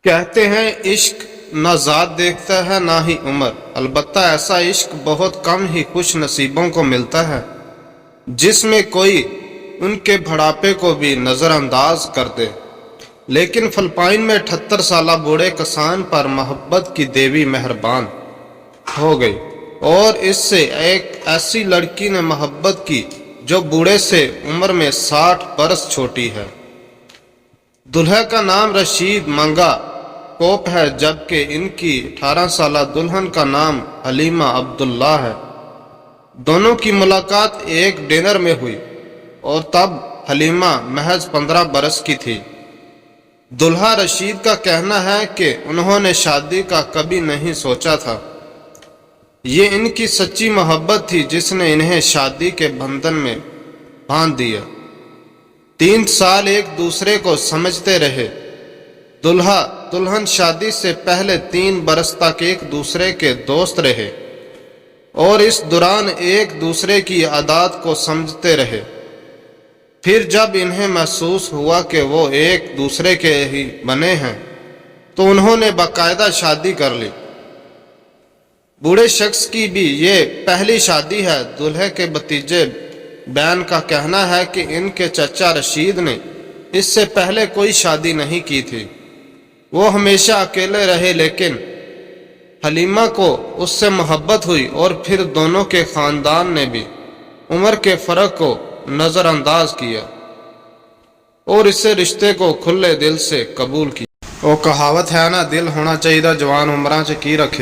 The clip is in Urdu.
کہتے ہیں عشق نہ ذات دیکھتا ہے نہ ہی عمر، البتہ ایسا عشق بہت کم ہی خوش نصیبوں کو ملتا ہے جس میں کوئی ان کے بڑھاپے کو بھی نظر انداز کر دے۔ لیکن فلپائن میں 78 سالہ بوڑھے کسان پر محبت کی دیوی مہربان ہو گئی اور اس سے ایک ایسی لڑکی نے محبت کی جو بوڑھے سے عمر میں 60 برس چھوٹی ہے۔ دلہا کا نام رشید منگا کوپ ہے جبکہ ان کی 18 سالہ دلہن کا نام حلیمہ عبداللہ ہے۔ دونوں کی ملاقات ایک ڈنر میں ہوئی اور تب حلیمہ محض 15 برس کی تھی۔ دلہا رشید کا کہنا ہے کہ انہوں نے شادی کا کبھی نہیں سوچا تھا۔ یہ ان کی سچی محبت تھی جس نے انہیں شادی کے بندھن میں باندھ دیا۔ 3 سال ایک دوسرے کو سمجھتے رہے۔ دلہا دلہن شادی سے پہلے 3 برس تک ایک دوسرے کے دوست رہے اور اس دوران ایک دوسرے کی عادات کو سمجھتے رہے۔ پھر جب انہیں محسوس ہوا کہ وہ ایک دوسرے کے ہی بنے ہیں تو انہوں نے باقاعدہ شادی کر لی۔ بوڑھے شخص کی بھی یہ پہلی شادی ہے۔ دلہے کے بھتیجے بین کا کہنا ہے کہ ان کے چچا رشید نے اس سے پہلے کوئی شادی نہیں کی تھی۔ وہ ہمیشہ اکیلے رہے لیکن حلیمہ کو اس سے محبت ہوئی اور پھر دونوں کے خاندان نے بھی عمر کے فرق کو نظر انداز کیا اور اسے رشتے کو کھلے دل سے قبول کیا۔ وہ کہاوت ہے نا، دل ہونا چاہیے جوان عمراں چ کی رکھے۔